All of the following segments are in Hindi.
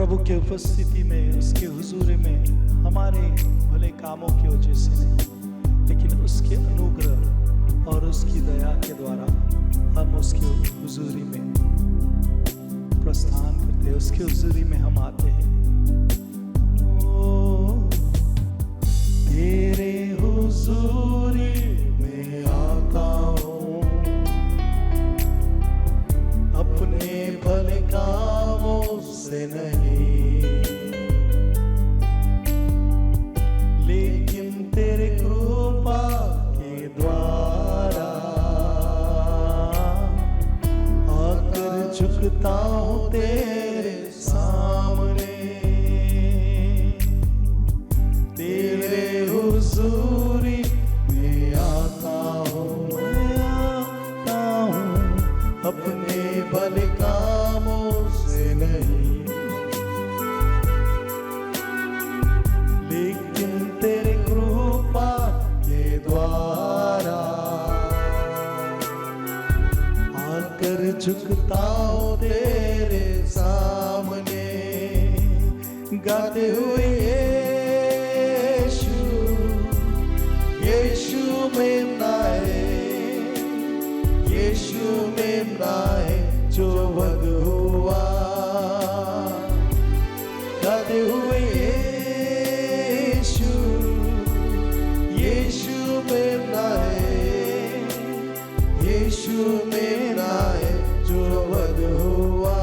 प्रभु के उपस्थिति में, उसके हुजूरी में हमारे भले कामों की वजह से नहीं, लेकिन उसके अनुग्रह और उसकी दया के द्वारा हम उसके हुजूरी में प्रस्थान करते हैं, उसके हुजूरी में हम आते हैं। तेरे हुजूरी में आता हूँ, अपने भले कामों से नहीं, लेकिन तेरे कृपा के द्वारा आकर झुकता हूँ तेरे सामने। तेरे हुजूरी में आता हूँ, अपने भले कामों से नहीं, लेकिन तेरे कृपा के द्वारा आकर झुकता हूँ तेरे सामने। गाते हुए यीशु यीशु मेरा है, यीशु मेरा है जो वध हुआ। गाते हुए यीशु यीशु मेरा है, यीशु मेरा है जो वध हुआ।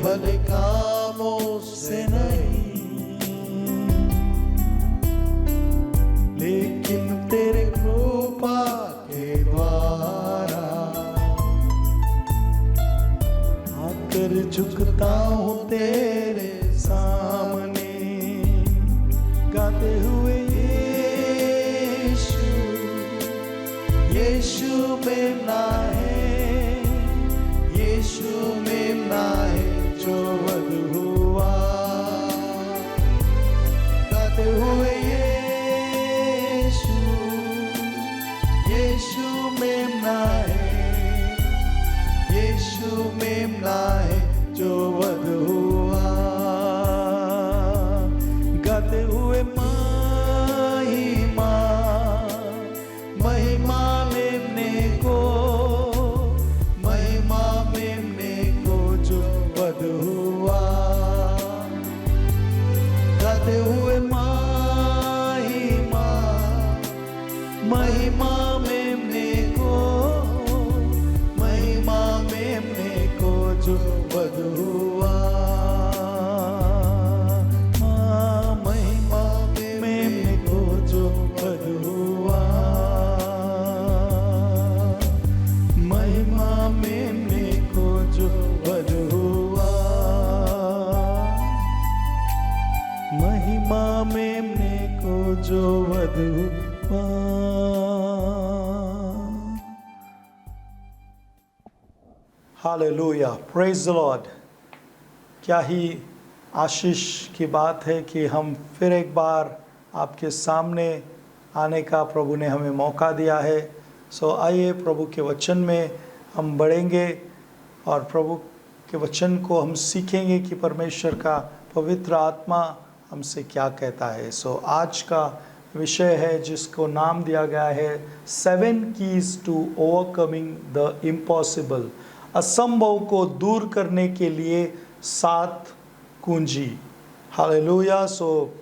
भले कामों से नहीं, लेकिन तेरे कृपा के द्वारा आकर झुकता हूँ तेरे सामने। गाते हुए यीशु यीशु मेरा है, यीशु मेरा है जो वध हुआ। गाते हुए यीशु यीशु मेरा है, यीशु मेरा है जो वध हुआ। गाते हुए महिमा महिमा मेमने को, महिमा मेमने को जो वध हुआ। गाते हुए महिमा महिमा मेमने को, महिमा मेमने को जो वध हुआ। महिमा मेमने को जो वध हुआ, महिमा मेमने को जो वध हुआ, महिमा मेमने को जो वध हुआ। Hallelujah, praise the Lord. क्या ही आशीष की बात है कि हम फिर एक बार आपके सामने आने का प्रभु ने हमें मौका दिया है। सो आइए प्रभु के वचन में हम बढ़ेंगे और प्रभु के वचन को हम सीखेंगे कि परमेश्वर का पवित्र आत्मा हमसे क्या कहता है। सो आज का विषय है जिसको नाम दिया गया है 7 keys to overcoming the impossible. असंभव को दूर करने के लिए 7 कुंजी। हालेलुया। सो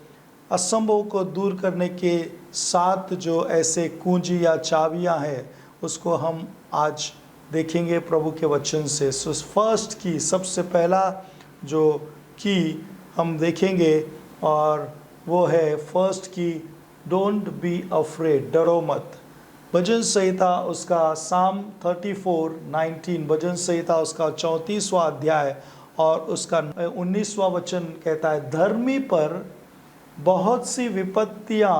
असंभव को दूर करने के 7 जो ऐसे कुंजी या चाबियां हैं उसको हम आज देखेंगे प्रभु के वचन से। सो फर्स्ट की, सबसे पहला जो की हम देखेंगे और वो है फर्स्ट की डोंट बी अफ्रेड, डरो मत। भजन संहिता उसका साम 34:19, भजन संहिता उसका 34वां अध्याय और उसका 19वां वचन कहता है, धर्मी पर बहुत सी विपत्तियां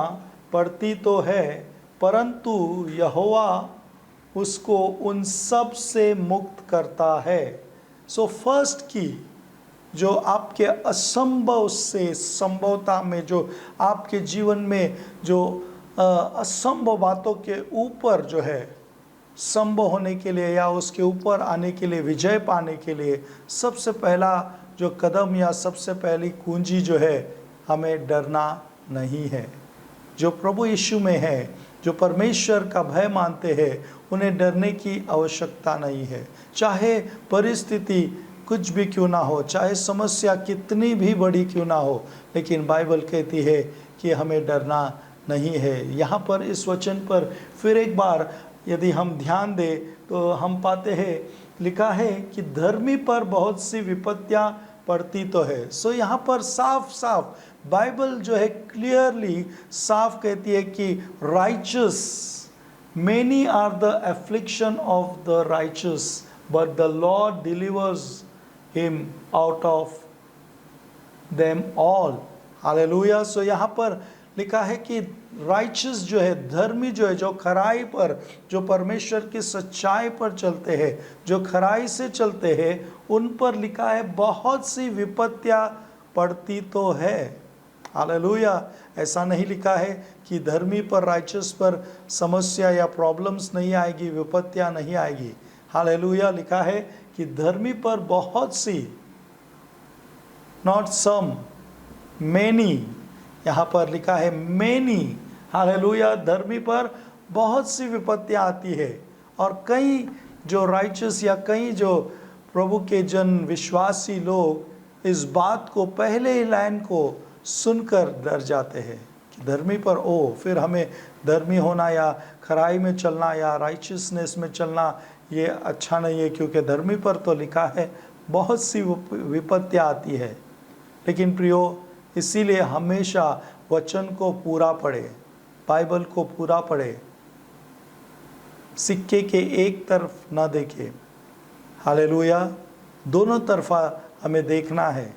पड़ती तो है, परंतु यहोवा उसको उन सब से मुक्त करता है। सो फर्स्ट की जो आपके असंभव से संभवता में, जो आपके जीवन में जो असंभव बातों के ऊपर जो है संभव होने के लिए या उसके ऊपर आने के लिए, विजय पाने के लिए सबसे पहला जो कदम या सबसे पहली कुंजी जो है, हमें डरना नहीं है। जो प्रभु यीशु में है, जो परमेश्वर का भय मानते हैं, उन्हें डरने की आवश्यकता नहीं है। चाहे परिस्थिति कुछ भी क्यों ना हो, चाहे समस्या कितनी भी बड़ी क्यों ना हो, लेकिन बाइबल कहती है कि हमें डरना नहीं है। यहाँ पर इस वचन पर फिर एक बार यदि हम ध्यान दें तो हम पाते हैं, लिखा है कि धर्मी पर बहुत सी विपत्तियां पड़ती तो है। सो यहाँ पर साफ साफ बाइबल जो है क्लियरली साफ कहती है कि righteous, many are the affliction of the righteous but the Lord delivers him out of them all. Hallelujah. So यहाँ पर लिखा है कि राइचस जो है, धर्मी जो है, जो खराई पर, जो परमेश्वर की सच्चाई पर चलते हैं, जो खराई से चलते हैं, उन पर लिखा है बहुत सी विपत्तियां पड़ती तो है। हालेलुया। ऐसा नहीं लिखा है कि धर्मी पर, राइचस पर समस्या या प्रॉब्लम्स नहीं आएगी, विपत्तियां नहीं आएगी। हालेलुया। लिखा है कि धर्मी पर बहुत सी, नॉट सम, मेनी, यहाँ पर लिखा है मेनी। हालेलुया। धर्मी पर बहुत सी विपत्तियां आती है और कई जो राइचस या कई जो प्रभु के जन विश्वासी लोग इस बात को, पहले ही लाइन को सुनकर डर जाते हैं कि धर्मी पर फिर हमें धर्मी होना या खराई में चलना या राइचसनेस में चलना ये अच्छा नहीं है, क्योंकि धर्मी पर तो लिखा है बहुत सी विपत्तियां आती है। लेकिन प्रियो, इसीलिए हमेशा वचन को पूरा पढ़े, बाइबल को पूरा पढ़े, सिक्के के एक तरफ ना देखे। हालेलुया। दोनों तरफा हमें देखना है,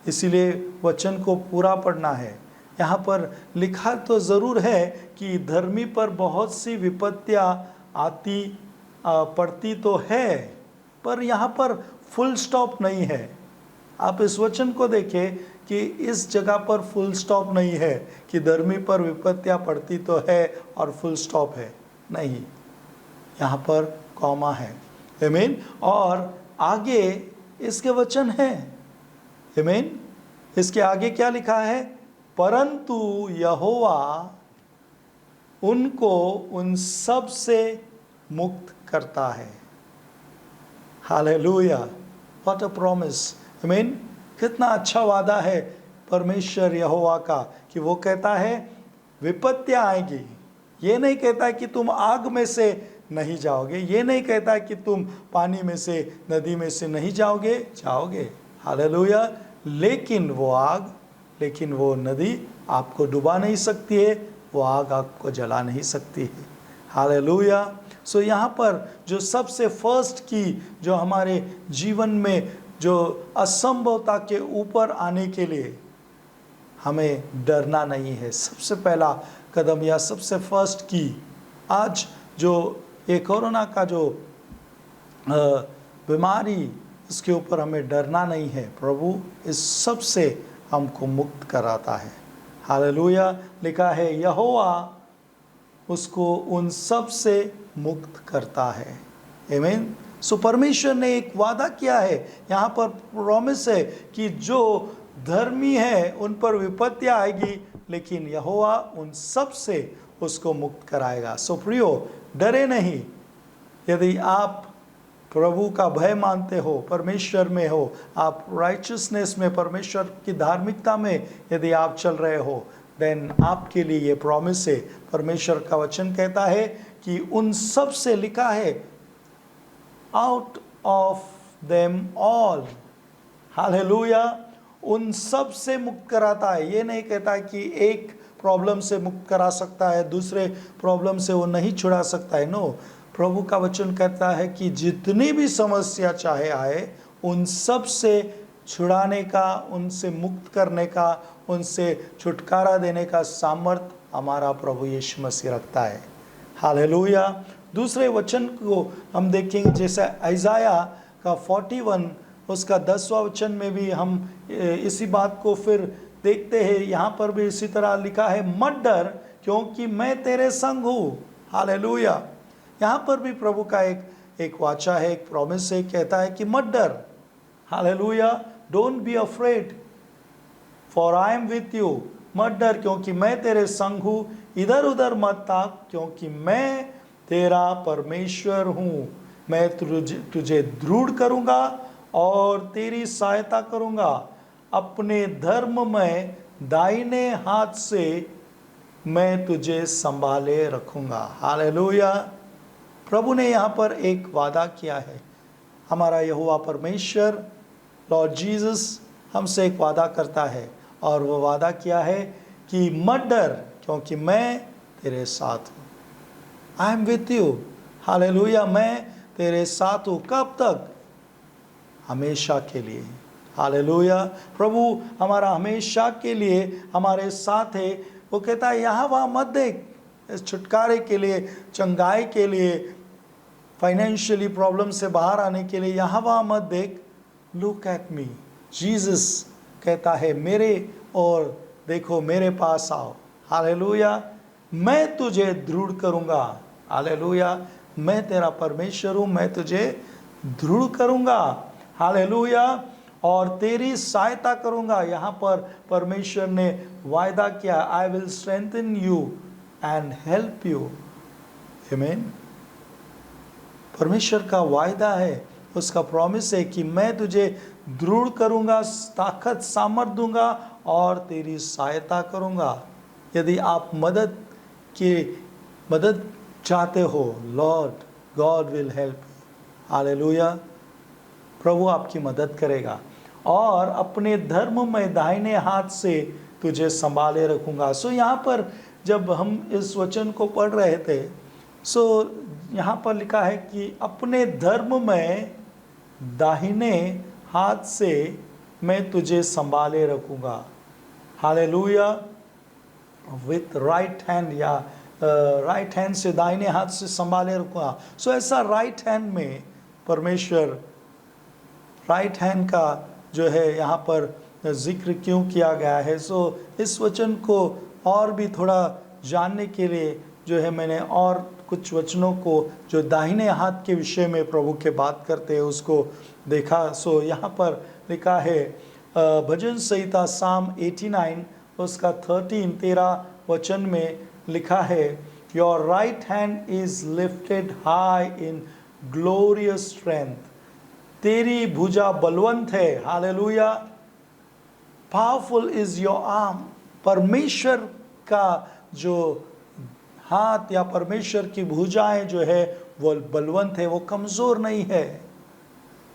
इसीलिए वचन को पूरा पढ़ना है। यहाँ पर लिखा तो ज़रूर है कि धर्मी पर बहुत सी विपत्तियाँ आती पड़ती तो है, पर यहाँ पर फुल स्टॉप नहीं है। आप इस वचन को देखें कि इस जगह पर फुल स्टॉप नहीं है कि धर्मी पर विपत्तियां पड़ती तो है और फुल स्टॉप है, नहीं, यहाँ पर कॉमा है। आमीन। और आगे इसके वचन है। आमीन। इसके आगे क्या लिखा है? परंतु यहोवा उनको उन सब से मुक्त करता है। हालेलुया। What a promise. आमीन। कितना अच्छा वादा है परमेश्वर यहोवा का कि वो कहता है विपत्तियां आएगी। ये नहीं कहता कि तुम आग में से नहीं जाओगे, ये नहीं कहता कि तुम पानी में से, नदी में से नहीं जाओगे, जाओगे। हालेलुया। लेकिन वो आग, लेकिन वो नदी आपको डुबा नहीं सकती है, वो आग आपको जला नहीं सकती है। हालेलुया। सो यहाँ पर जो सबसे फर्स्ट की जो हमारे जीवन में जो असंभवता के ऊपर आने के लिए हमें डरना नहीं है, सबसे पहला कदम या सबसे फर्स्ट की, आज जो ये कोरोना का जो बीमारी, इसके ऊपर हमें डरना नहीं है। प्रभु इस सब से हमको मुक्त कराता है। हालेलुया। लिखा है यहोवा उसको उन सब से मुक्त करता है। आमीन। सो परमेश्वर ने एक वादा किया है, यहाँ पर प्रॉमिस है कि जो धर्मी है उन पर विपत्तियां आएगी, लेकिन यहोवा उन सब से उसको मुक्त कराएगा। सो प्रियो, डरे नहीं। यदि आप प्रभु का भय मानते हो, परमेश्वर में हो, आप राइचसनेस में, परमेश्वर की धार्मिकता में यदि आप चल रहे हो, देन आपके लिए ये प्रॉमिस है। परमेश्वर का वचन कहता है कि उन सब से, लिखा है out of them all. Hallelujah. उन सब से मुक्त कराता है। ये नहीं कहता कि एक प्रॉब्लम से मुक्त करा सकता है, दूसरे प्रॉब्लम से वो नहीं छुड़ा सकता है। नो, प्रभु का वचन कहता है कि जितनी भी समस्या चाहे आए, उन सब से छुड़ाने का, उनसे मुक्त करने का, उनसे छुटकारा देने का सामर्थ हमारा प्रभु यीशु मसीह रखता है। हालेलुया। दूसरे वचन को हम देखेंगे, जैसे इज़ाया का 41 उसका 10वां वचन में भी हम इसी बात को फिर देखते हैं। यहाँ पर भी इसी तरह लिखा है, मत डर क्योंकि मैं तेरे संग हूँ। हालेलुया। यहाँ पर भी प्रभु का एक वाचा है, एक प्रॉमिस है, कहता है कि मत डर। Hallelujah. Don't be afraid for I am with you. मत डर क्योंकि मैं तेरे संग हूँ। इधर उधर मत ताक क्योंकि मैं तेरा परमेश्वर हूँ। मैं तुझे दृढ़ करूँगा और तेरी सहायता करूँगा। अपने धर्म में दाहिने हाथ से मैं तुझे संभाले रखूँगा। हालेलुया। प्रभु ने यहाँ पर एक वादा किया है। हमारा यहोवा परमेश्वर लॉर्ड जीसस हमसे एक वादा करता है, और वो वादा किया है कि मत डर क्योंकि मैं तेरे साथ हूँ। I am with you. Hallelujah. मैं तेरे साथ हूँ। कब तक? हमेशा के लिए। हालेलुया। प्रभु हमारा हमेशा के लिए हमारे साथ है। वो कहता है यहाँ वहाँ मत देख। इस छुटकारे के लिए, चंगाई के लिए, फाइनेंशियली प्रॉब्लम से बाहर आने के लिए यहाँ वहाँ मत देख। Look at me. जीसस कहता है मेरे और देखो, मेरे पास आओ। हालेलुया। मैं तुझे दृढ़ करूँगा। हालेलुया। मैं तेरा परमेश्वर हूँ, मैं तुझे दृढ़ करूँगा। हालेलुया। और तेरी सहायता करूँगा। यहाँ पर परमेश्वर ने वायदा किया, I will strengthen you and help you. आमीन। परमेश्वर का वायदा है, उसका प्रॉमिस है कि मैं तुझे दृढ़ करूँगा, ताकत सामर्थ दूंगा और तेरी सहायता करूँगा। यदि आप मदद चाहते हो, Lord God will help. Hallelujah. प्रभु आपकी मदद करेगा और अपने धर्म में दाहिने हाथ से तुझे संभाले रखूँगा। सो यहाँ पर जब हम इस वचन को पढ़ रहे थे, सो यहाँ पर लिखा है कि अपने धर्म में दाहिने हाथ से मैं तुझे संभाले रखूँगा। हालेलुया। विथ राइट हैंड, या राइट हैंड से, दाहिने हाथ से संभाले रखूँगा। सो ऐसा राइट हैंड में परमेश्वर, राइट हैंड का जो है यहाँ पर जिक्र क्यों किया गया है। सो इस वचन को और भी थोड़ा जानने के लिए जो है मैंने और कुछ वचनों को जो दाहिने हाथ के विषय में प्रभु के बात करते हैं उसको देखा। सो यहाँ पर लिखा है, भजन संहिता साम 89 उसका 13 वचन में लिखा है, your right hand is lifted high in glorious strength. तेरी भुजा बलवंत है। Hallelujah. Powerful is your arm. परमेश्वर का जो हाथ या परमेश्वर की भुजाएं जो है वो बलवंत है, वो कमज़ोर नहीं है।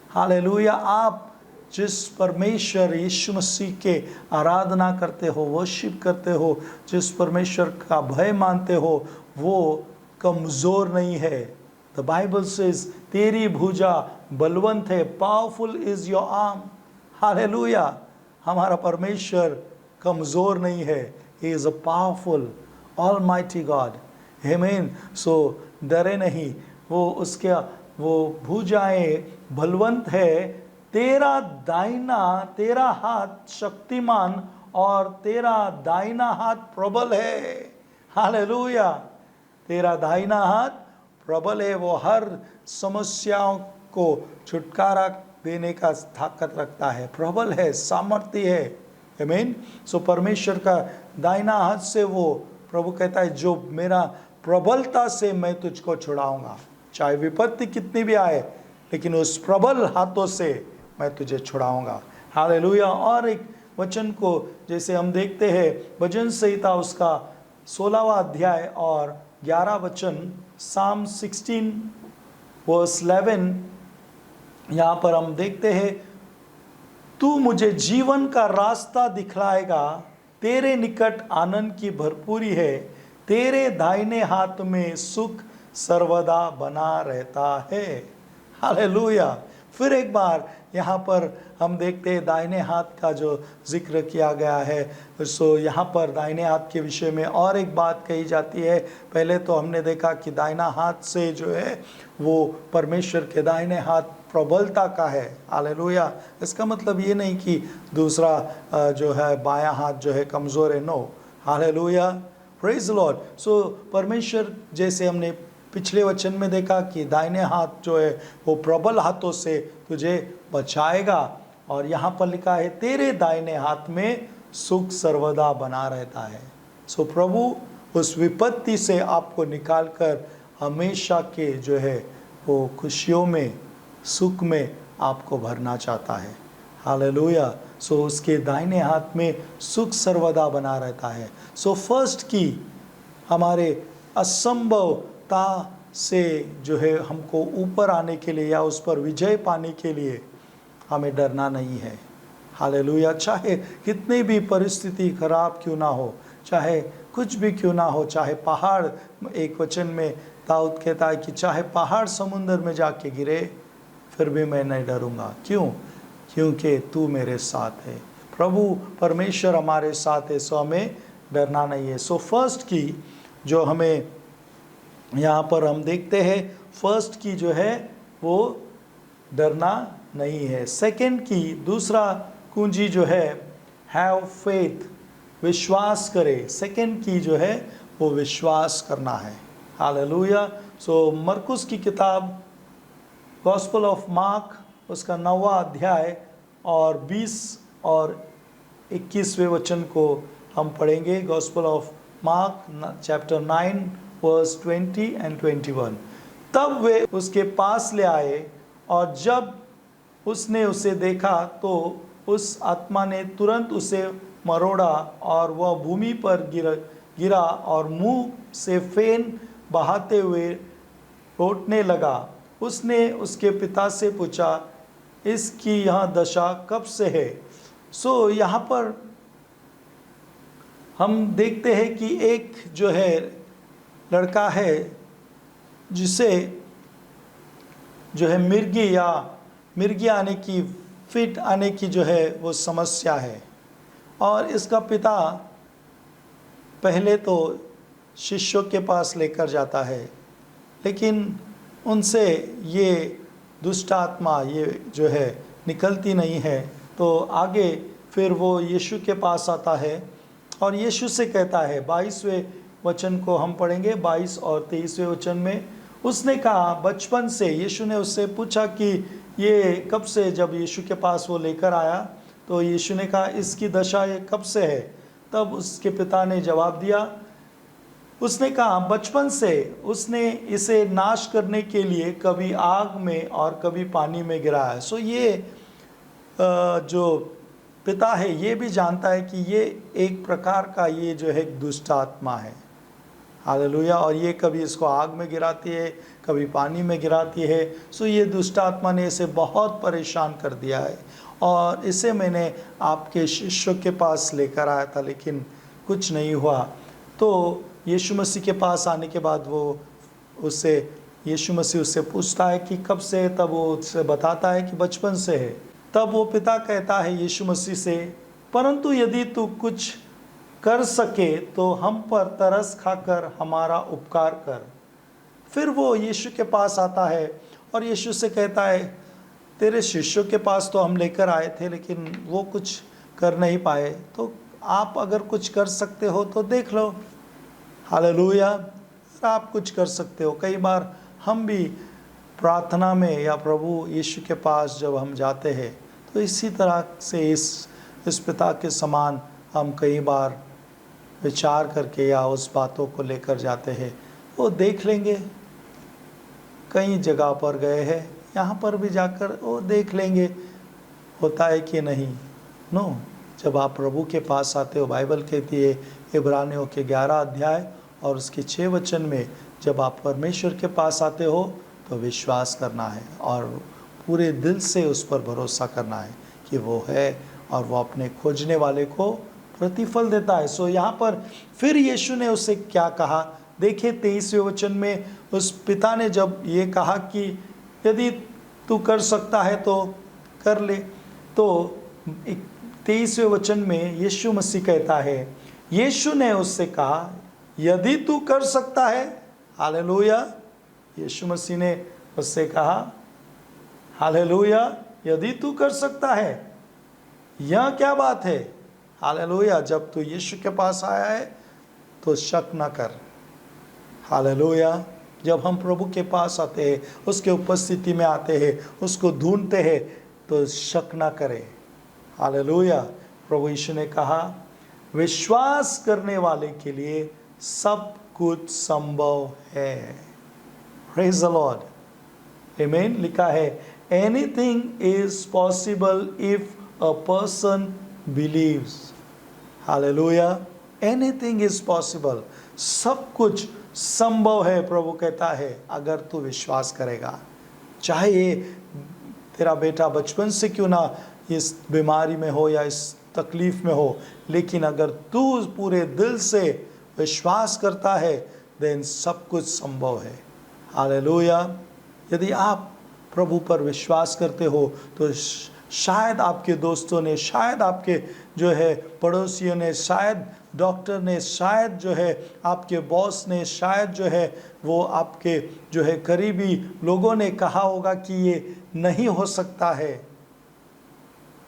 हालेलुया। आप जिस परमेश्वर यीशु मसीह के आराधना करते हो, वर्शिप करते हो, जिस परमेश्वर का भय मानते हो, वो कमज़ोर नहीं है। द बाइबल सेज तेरी भुजा बलवंत है। Powerful is your arm. Hallelujah. हमारा परमेश्वर कमज़ोर नहीं है। He is a powerful almighty God. आमीन। सो डरे नहीं, वो उसके वो भुजाएं बलवंत है। तेरा तेरा हाथ शक्तिमान और तेरा दाहिना हाथ प्रबल है। हालेलुया। तेरा दाहिना हाथ प्रबल है। वो हर समस्याओं को छुटकारा देने का ताकत रखता है, प्रबल है, सामर्थ्य है। आमीन। सो परमेश्वर का दाहिना हाथ से वो प्रभु कहता है, जो मेरा प्रबलता से मैं तुझको छुड़ाऊंगा। चाहे विपत्ति कितनी भी आए, लेकिन उस प्रबल हाथों से मैं तुझे छुड़ाऊंगा। हालेलुया। और एक वचन को जैसे हम देखते हैं, भजन संहिता उसका 16वां अध्याय और 11 वचन, साम 16 वर्स 11, यहाँ पर हम देखते हैं, तू मुझे जीवन का रास्ता दिखलाएगा, तेरे निकट आनंद की भरपूरी है, तेरे दाहिने हाथ में सुख सर्वदा बना रहता है। हालेलुया। फिर एक बार यहाँ पर हम देखते हैं दाहिने हाथ का जो जिक्र किया गया है। सो यहाँ पर दाहिने हाथ के विषय में और एक बात कही जाती है। पहले तो हमने देखा कि दाहिना हाथ से जो है वो परमेश्वर के दाहिने हाथ प्रबलता का है। हालेलुया। इसका मतलब ये नहीं कि दूसरा जो है बायां हाथ जो है कमज़ोर है, no. Hallelujah, praise the Lord. So परमेश्वर, जैसे हमने पिछले वचन में देखा कि दाहिने हाथ जो है वो प्रबल हाथों से तुझे बचाएगा, और यहाँ पर लिखा है तेरे दाहिने हाथ में सुख सर्वदा बना रहता है। सो प्रभु उस विपत्ति से आपको निकालकर हमेशा के जो है वो खुशियों में, सुख में आपको भरना चाहता है। हालेलुया। सो उसके दाहिने हाथ में सुख सर्वदा बना रहता है। सो फर्स्ट की हमारे असंभवता से जो है हमको ऊपर आने के लिए या उस पर विजय पाने के लिए हमें डरना नहीं है। हालेलुया। चाहे कितनी भी परिस्थिति खराब क्यों ना हो, चाहे कुछ भी क्यों ना हो, चाहे पहाड़, एक वचन में दाऊद कहता है कि चाहे पहाड़ समुंदर में जाके गिरे फिर भी मैं नहीं डरूंगा। क्यों? क्योंकि तू मेरे साथ है। प्रभु परमेश्वर हमारे साथ है, सो हमें डरना नहीं है। सो फर्स्ट की जो हमें यहाँ पर हम देखते हैं, फर्स्ट की जो है वो डरना नहीं है। सेकंड की दूसरा कुंजी जो है हैव फेथ, विश्वास करे। सेकंड की जो है वो विश्वास करना है। हालेलुया। सो मरकुस की किताब गॉस्पेल ऑफ मार्क उसका 9वां अध्याय और 20 और 21वें वचन को हम पढ़ेंगे। Gospel of Mark chapter 9 verse 20 and 21। तब वे उसके पास ले आए और जब उसने उसे देखा तो उस आत्मा ने तुरंत उसे मरोड़ा और वह भूमि पर गिरा और मुंह से फेन बहाते हुए रोटने लगा। उसने उसके पिता से पूछा, इसकी यह दशा कब से है? सो यहाँ पर हम देखते हैं कि एक जो है लड़का है जिसे जो है मिर्गी आने की, फिट आने की जो है वो समस्या है। और इसका पिता पहले तो शिष्यों के पास लेकर जाता है, लेकिन उनसे ये दुष्ट आत्मा ये जो है निकलती नहीं है। तो आगे फिर वो यीशु के पास आता है और यीशु से कहता है, 22वें वचन को हम पढ़ेंगे, 22 और 23वें वचन में। उसने कहा बचपन से, यीशु ने उससे पूछा कि ये कब से, जब यीशु के पास वो लेकर आया तो यीशु ने कहा इसकी दशा ये कब से है? तब उसके पिता ने जवाब दिया, उसने कहा बचपन से उसने इसे नाश करने के लिए कभी आग में और कभी पानी में गिराया। सो ये जो पिता है ये भी जानता है कि ये एक प्रकार का ये जो है दुष्ट आत्मा है। हालेलुया। और ये कभी इसको आग में गिराती है, कभी पानी में गिराती है। सो ये दुष्ट आत्मा ने इसे बहुत परेशान कर दिया है और इसे मैंने आपके शिष्यों के पास लेकर आया था, लेकिन कुछ नहीं हुआ। तो यीशु मसीह के पास आने के बाद यीशु मसीह उससे पूछता है कि कब से, तब वो उससे बताता है कि बचपन से है। तब वो पिता कहता है यीशु मसीह से, परंतु यदि तू कुछ कर सके तो हम पर तरस खाकर हमारा उपकार कर। फिर वो यीशु के पास आता है और यीशु से कहता है, तेरे शिष्यों के पास तो हम लेकर आए थे लेकिन वो कुछ कर नहीं पाए, तो आप अगर कुछ कर सकते हो तो देख लो। हालेलुया। आप कुछ कर सकते हो। कई बार हम भी प्रार्थना में या प्रभु यीशु के पास जब हम जाते हैं तो इसी तरह से इस पिता के समान हम कई बार विचार करके या उस बातों को लेकर जाते हैं। वो देख लेंगे, कई जगह पर गए हैं, यहाँ पर भी जाकर वो देख लेंगे होता है कि नहीं। नो, जब आप प्रभु के पास आते हो, बाइबल कहती है इब्रानियों के 11 अध्याय और उसके 6 वचन में, जब आप परमेश्वर के पास आते हो तो विश्वास करना है और पूरे दिल से उस पर भरोसा करना है कि वो है और वो अपने खोजने वाले को प्रतिफल देता है। सो यहाँ पर फिर यीशु ने उससे क्या कहा, देखिए 23वें वचन में उस पिता ने जब ये कहा कि यदि तू कर सकता है तो कर ले, तो 23वें वचन में यीशु मसीह कहता है, यीशु ने उससे कहा यदि तू कर सकता है। हालेलुया। यीशु मसीह ने उससे कहा हालेलुया, यदि तू कर सकता है। यह क्या बात है। हालेलुया। जब तू यीशु के पास आया है तो शक ना कर। हालेलुया। जब हम प्रभु के पास आते हैं, उसके उपस्थिति में आते हैं, उसको ढूंढते हैं, तो शक ना करें। हालेलुया। प्रभु यीशु ने कहा विश्वास करने वाले के लिए सब कुछ संभव है। Praise the Lord. आमीन। लिखा है anything is possible if a person believes. Hallelujah. Anything is possible, सब कुछ संभव है। प्रभु कहता है अगर तू विश्वास करेगा। चाहे ये तेरा बेटा बचपन से क्यों ना इस बीमारी में हो या इस तकलीफ में हो, लेकिन अगर तू पूरे दिल से विश्वास करता है देन सब कुछ संभव है। हालेलुया। यदि आप प्रभु पर विश्वास करते हो तो शायद आपके दोस्तों ने, शायद आपके जो है पड़ोसियों ने, शायद डॉक्टर ने, शायद जो है आपके बॉस ने, शायद जो है वो आपके जो है करीबी लोगों ने कहा होगा कि ये नहीं हो सकता है,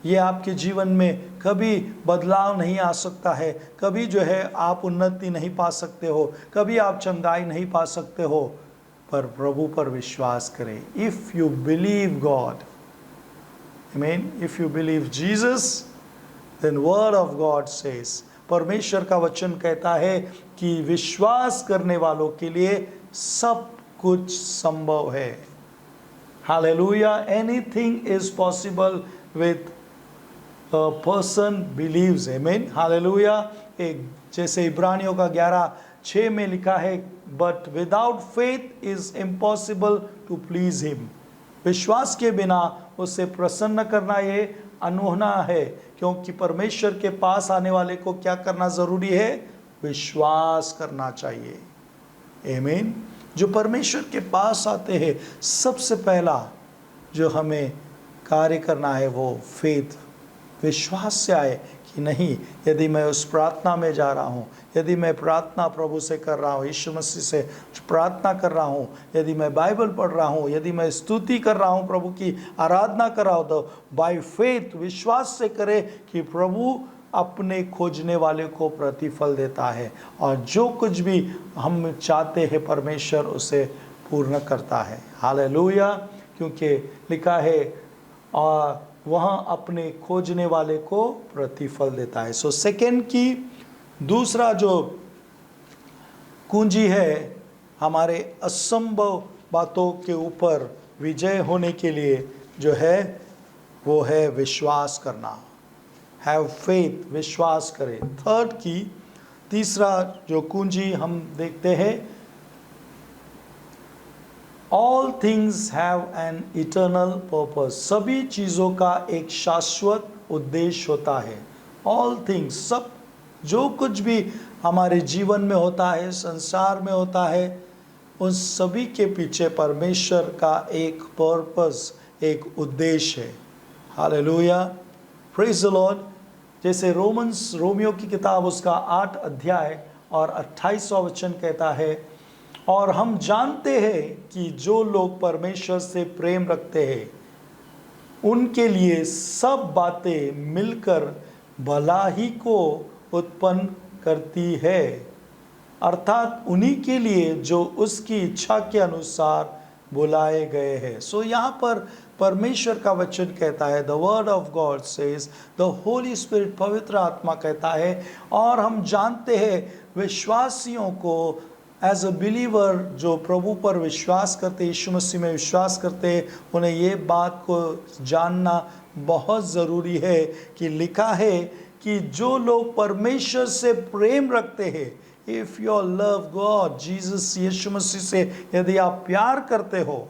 ये आपके जीवन में कभी बदलाव नहीं आ सकता है, कभी जो है आप उन्नति नहीं पा सकते हो, कभी आप चंगाई नहीं पा सकते हो। पर प्रभु पर विश्वास करें। इफ़ यू बिलीव गॉड, आमीन, if you believe Jesus, then word of God says, परमेश्वर का वचन कहता है कि विश्वास करने वालों के लिए सब कुछ संभव है। Hallelujah. Anything is possible with a person believes, amen, hallelujah. एक जैसे इब्रानियों का 11:6 में लिखा है but without faith is impossible to please him। विश्वास के बिना उसे प्रसन्न करना ये अनहोना है, क्योंकि परमेश्वर के पास आने वाले को क्या करना ज़रूरी है, विश्वास करना चाहिए। आमीन। जो परमेश्वर के पास आते हैं सबसे पहला जो हमें कार्य करना है वो फेथ, विश्वास से आए कि नहीं, यदि मैं उस प्रार्थना में जा रहा हूँ, यदि मैं प्रार्थना प्रभु से कर रहा हूँ, यीशु मसीह से प्रार्थना कर रहा हूँ, यदि मैं बाइबल पढ़ रहा हूँ, यदि मैं स्तुति कर रहा हूँ, प्रभु की आराधना कर रहा हूँ, तो बाय फेथ, विश्वास से करे कि प्रभु अपने खोजने वाले को प्रतिफल देता है और जो कुछ भी हम चाहते हैं परमेश्वर उसे पूर्ण करता है। हालेलुया। क्योंकि लिखा है और वहाँ अपने खोजने वाले को प्रतिफल देता है। सो सेकेंड की दूसरा जो कुंजी है हमारे असंभव बातों के ऊपर विजय होने के लिए जो है वो है विश्वास करना। हैव फेथ, विश्वास करें। थर्ड की तीसरा जो कुंजी हम देखते हैं, all things have an eternal purpose, सभी चीज़ों का एक शाश्वत उद्देश्य होता है। ऑल थिंग्स, सब जो कुछ भी हमारे जीवन में होता है, संसार में होता है, उन सभी के पीछे परमेश्वर का एक पर्पस, एक उद्देश्य है। Hallelujah, praise the Lord. जैसे रोमियो की किताब उसका 8 अध्याय और 28वां वचन कहता है, और हम जानते हैं कि जो लोग परमेश्वर से प्रेम रखते हैं उनके लिए सब बातें मिलकर भलाई को उत्पन्न करती है, अर्थात उन्हीं के लिए जो उसकी इच्छा के अनुसार बुलाए गए हैं। सो यहाँ पर परमेश्वर का वचन कहता है, the word of God says, the Holi spirit, पवित्र आत्मा कहता है, और हम जानते हैं विश्वासियों को एज अ बिलीवर, जो प्रभु पर विश्वास करते, यीशु मसीह में विश्वास करते, उन्हें ये बात को जानना बहुत ज़रूरी है कि लिखा है कि जो लोग परमेश्वर से प्रेम रखते हैं, if you love God, Jesus, यीशु मसीह से यदि आप प्यार करते हो,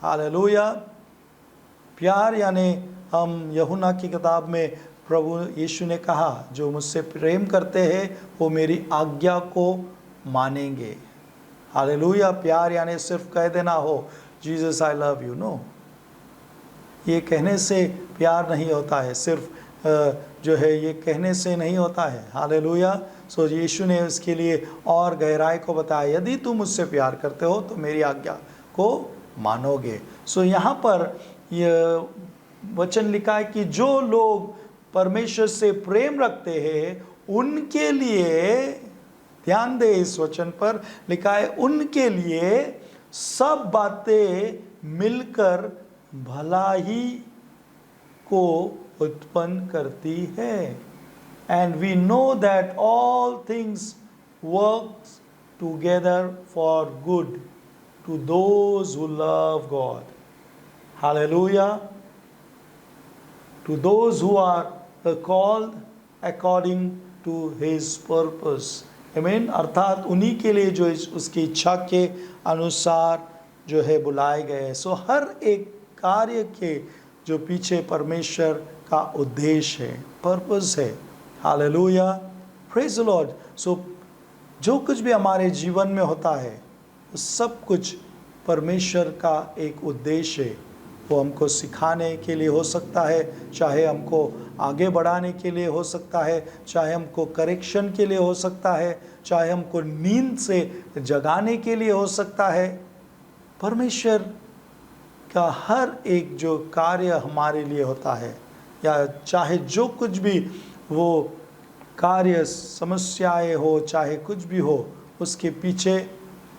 हालेलुया, प्यार यानी हम यूहन्ना की किताब में प्रभु यीशु ने कहा, जो मुझसे प्रेम करते हैं वो मेरी आज्ञा को मानेंगे। हालेलुया। प्यार यानी सिर्फ कह देना हो Jesus I love you, no, ये कहने से प्यार नहीं होता है, सिर्फ जो है ये कहने से नहीं होता है। हालेलुया। सो यीशु ने इसके लिए और गहराई को बताया, यदि तुम मुझसे प्यार करते हो तो मेरी आज्ञा को मानोगे। सो यहाँ पर यह वचन लिखा है कि जो लोग परमेश्वर से प्रेम रखते हैं उनके लिए, ध्यान दे इस वचन पर, लिखा है उनके लिए सब बातें मिलकर भलाई को उत्पन्न करती है। And we know that all things work together for good to those who love God. Hallelujah. To those who are called according to his purpose. आमीन। अर्थात उन्हीं के लिए जो उसकी इच्छा के अनुसार जो है बुलाए गए। सो हर एक कार्य के जो पीछे परमेश्वर का उद्देश्य है, पर्पस है। Hallelujah. Praise the Lord. So जो कुछ भी हमारे जीवन में होता है सब कुछ परमेश्वर का एक उद्देश्य है। वो हमको सिखाने के लिए हो सकता है, चाहे हमको आगे बढ़ाने के लिए हो सकता है, चाहे हमको करेक्शन के लिए हो सकता है, चाहे हमको नींद से जगाने के लिए हो सकता है। परमेश्वर का हर एक जो कार्य हमारे लिए होता है, या चाहे जो कुछ भी वो कार्य, समस्याएं हो, चाहे कुछ भी हो, उसके पीछे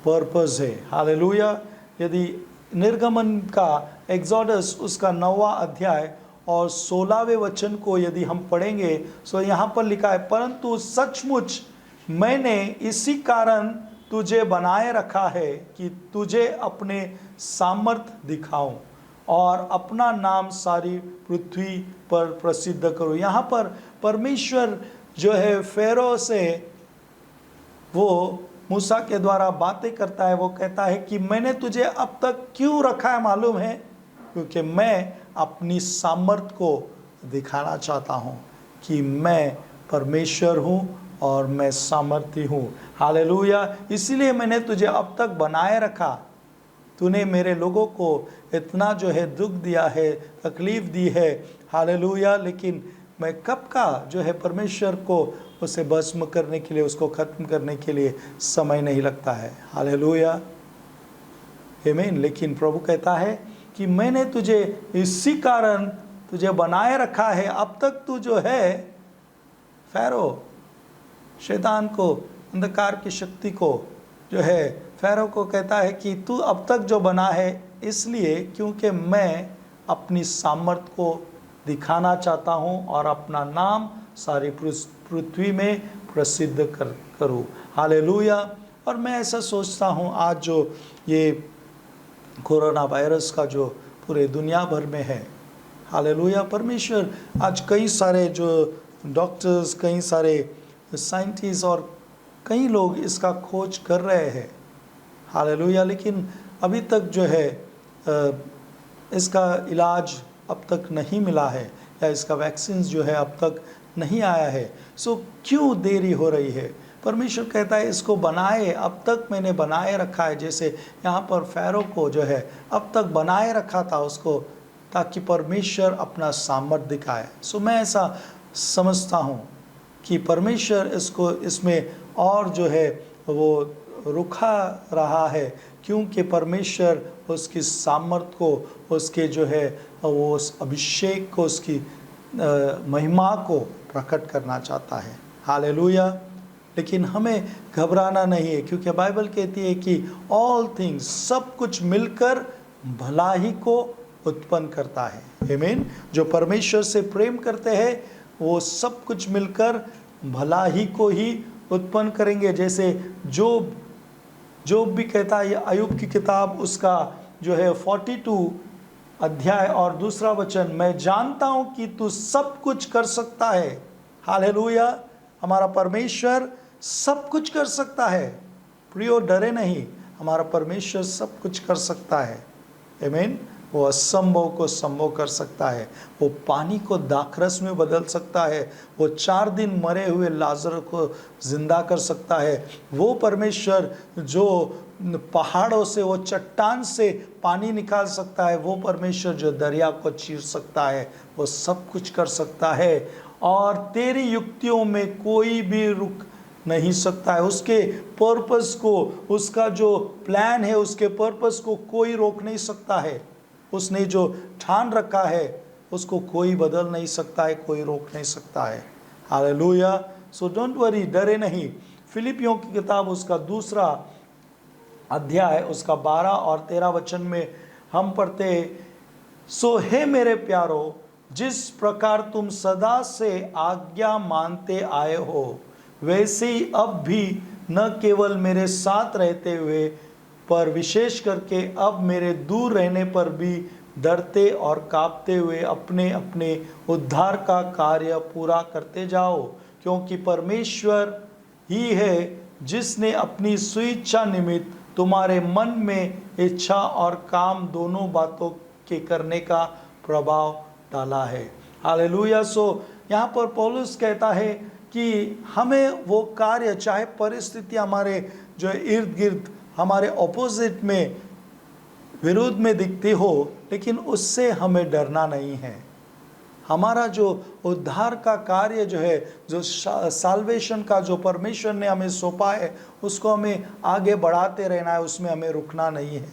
पर्पस है। हालेलुया। यदि निर्गमन का एक्सोडस उसका 9वां अध्याय और 16वें वचन को यदि हम पढ़ेंगे तो यहाँ पर लिखा है, परंतु सचमुच मैंने इसी कारण तुझे बनाए रखा है कि तुझे अपने सामर्थ दिखाऊं और अपना नाम सारी पृथ्वी पर प्रसिद्ध करूं। यहाँ पर परमेश्वर जो है फेरो से वो मूसा के द्वारा बातें करता है। वो कहता है कि मैंने तुझे अब तक क्यों रखा है मालूम है, क्योंकि मैं अपनी सामर्थ को दिखाना चाहता हूँ कि मैं परमेश्वर हूँ और मैं सामर्थी हूँ। हालेलुया। इसीलिए मैंने तुझे अब तक बनाए रखा। तूने मेरे लोगों को इतना जो है दुख दिया है, तकलीफ दी है। हालेलुया। लेकिन मैं कब का जो है परमेश्वर को उसे भस्म करने के लिए, उसको ख़त्म करने के लिए समय नहीं लगता है। हालेलुया। आमीन। लेकिन प्रभु कहता है कि मैंने तुझे इसी कारण तुझे बनाए रखा है। अब तक तू जो है फ़ारो, शैतान को, अंधकार की शक्ति को जो है, फ़ारो को कहता है कि तू अब तक जो बना है इसलिए क्योंकि मैं अपनी सामर्थ को दिखाना चाहता हूँ और अपना नाम सारी पृथ्वी में प्रसिद्ध करूँ। हालेलुया। और मैं ऐसा सोचता हूँ, आज जो ये कोरोना वायरस का जो पूरे दुनिया भर में है, हालेलुया, परमेश्वर आज कई सारे जो डॉक्टर्स, कई सारे साइंटिस्ट और कई लोग इसका खोज कर रहे हैं। हालेलुया। लेकिन अभी तक जो है इसका इलाज अब तक नहीं मिला है, या इसका वैक्सीन जो है अब तक नहीं आया है। सो क्यों देरी हो रही है? परमेश्वर कहता है इसको बनाए, अब तक मैंने बनाए रखा है। जैसे यहाँ पर फ़ारो को जो है अब तक बनाए रखा था उसको, ताकि परमेश्वर अपना सामर्थ्य दिखाए। सो मैं ऐसा समझता हूँ कि परमेश्वर इसको इसमें और जो है वो रुका रहा है, क्योंकि परमेश्वर उसकी सामर्थ को, उसके जो है वो उस अभिषेक को, उसकी महिमा को प्रकट करना चाहता है। हालेलुया। लेकिन हमें घबराना नहीं है, क्योंकि बाइबल कहती है कि ऑल थिंग्स, सब कुछ मिलकर भलाई को उत्पन्न करता है। आमीन। जो परमेश्वर से प्रेम करते हैं वो सब कुछ मिलकर भलाई को ही उत्पन्न करेंगे। जैसे जोब भी कहता है, अय्यूब की किताब उसका जो है 42 अध्याय और 2 वचन, मैं जानता हूं कि तू सब कुछ कर सकता है। हालेलुया। हमारा परमेश्वर सब कुछ कर सकता है। प्रियो, डरे नहीं, हमारा परमेश्वर सब कुछ कर सकता है। आमीन। वो असंभव को संभव कर सकता है। वो पानी को दाखरस में बदल सकता है। वो 4 दिन मरे हुए लाजर को जिंदा कर सकता है। वो परमेश्वर जो पहाड़ों से, वो चट्टान से पानी निकाल सकता है, वो परमेश्वर जो दरिया को चीर सकता है, वो सब कुछ कर सकता है। और तेरी युक्तियों में कोई भी रुक नहीं सकता है। उसके पर्पस को, उसका जो प्लान है, उसके पर्पस को कोई रोक नहीं सकता है। उसने जो ठान रखा है उसको कोई बदल नहीं सकता है, कोई रोक नहीं सकता है। हालेलुया। सो डोंट वरी, डरे नहीं। फिलिपियों की किताब उसका 2 अध्याय उसका 12 और 13 वचन में हम पढ़ते, सो हे मेरे प्यारो, जिस प्रकार तुम सदा से आज्ञा मानते आए हो, वैसे ही अब भी न केवल मेरे साथ रहते हुए पर विशेष करके अब मेरे दूर रहने पर भी डरते और कांपते हुए अपने अपने उद्धार का कार्य पूरा करते जाओ, क्योंकि परमेश्वर ही है जिसने अपनी स्वेच्छा निमित्त तुम्हारे मन में इच्छा और काम दोनों बातों के करने का प्रभाव डाला है। हालेलुया। सो यहाँ पर पौलुस कहता है कि हमें वो कार्य, चाहे परिस्थिति हमारे जो इर्द गिर्द हमारे ऑपोजिट में, विरोध में दिखती हो, लेकिन उससे हमें डरना नहीं है। हमारा जो उद्धार का कार्य जो है, जो साल्वेशन का जो परमेश्वर ने हमें सौंपा है, उसको हमें आगे बढ़ाते रहना है, उसमें हमें रुकना नहीं है।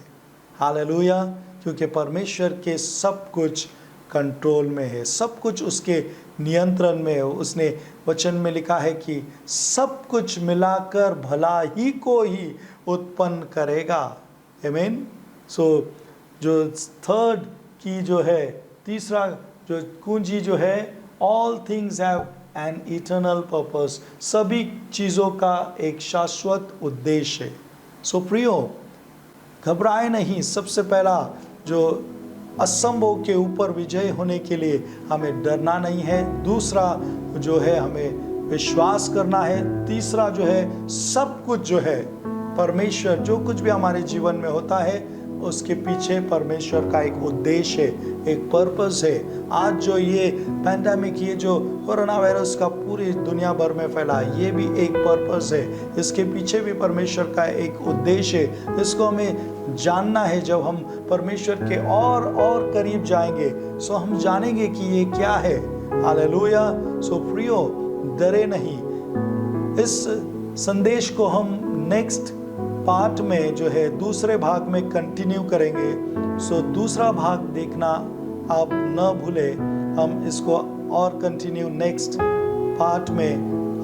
हालेलुया। क्योंकि परमेश्वर के सब कुछ कंट्रोल में है, सब कुछ उसके नियंत्रण में है। उसने वचन में लिखा है कि सब कुछ मिलाकर भला ही को ही उत्पन्न करेगा। आमीन। सो जो थर्ड की जो है, तीसरा जो कुंजी जो है, all things have an eternal purpose, सभी चीज़ों का एक शाश्वत उद्देश्य है। सो प्रियो, घबराए नहीं। सबसे पहला जो असंभव के ऊपर विजय होने के लिए हमें डरना नहीं है। दूसरा जो है, हमें विश्वास करना है। तीसरा जो है, सब कुछ जो है परमेश्वर, जो कुछ भी हमारे जीवन में होता है उसके पीछे परमेश्वर का एक उद्देश्य है, एक पर्पस है। आज जो ये पैंडेमिक, ये जो कोरोना वायरस का पूरी दुनिया भर में फैला, ये भी एक पर्पस है। इसके पीछे भी परमेश्वर का एक उद्देश्य है। इसको हमें जानना है। जब हम परमेश्वर के और करीब जाएंगे, सो हम जानेंगे कि ये क्या है। हालेलुया। सो प्रियो, डरे नहीं। इस संदेश को हम नेक्स्ट पार्ट में जो है, दूसरे भाग में कंटिन्यू करेंगे। सो दूसरा भाग देखना आप न भूले। हम इसको और कंटिन्यू नेक्स्ट पार्ट में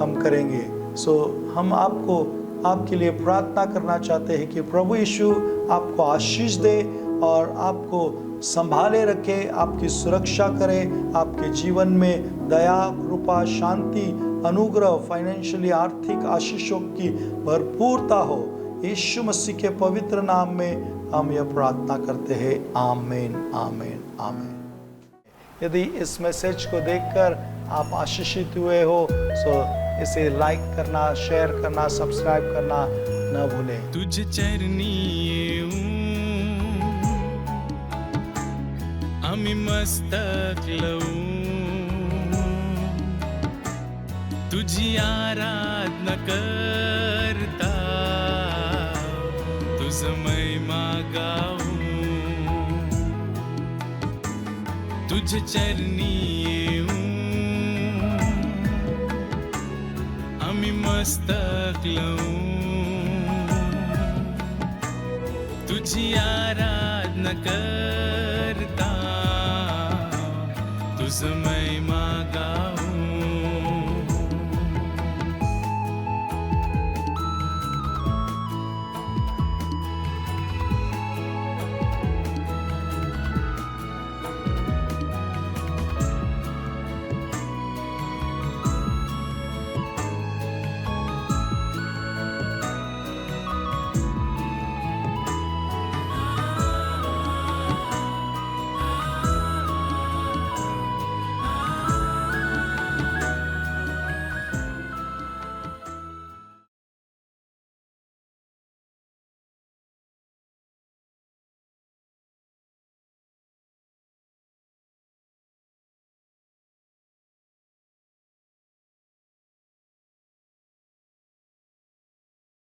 हम करेंगे। सो हम आपके लिए प्रार्थना करना चाहते हैं कि प्रभु यीशु आपको आशीष दे और आपको संभाले रखे, आपकी सुरक्षा करे, आपके जीवन में दया, कृपा, शांति, अनुग्रह, फाइनेंशियली आर्थिक आशीषों की भरपूरता हो। यीशु मसीह के पवित्र नाम में हम यह प्रार्थना करते हैं। आमीन, आमीन, आमीन। यदि इस मैसेज को देखकर आप आशीषित हुए हो, सो इसे लाइक करना, शेयर करना, सब्सक्राइब करना न भूलें। तुझ चरणी आम्ही मस्तक लावूं, तुझी आराधना करता, तुझ महिमा गाऊं, तुझ चरणी येऊं, आम्ही मस्तक लावूं, तुझी आराधना करता, तुझ महिमा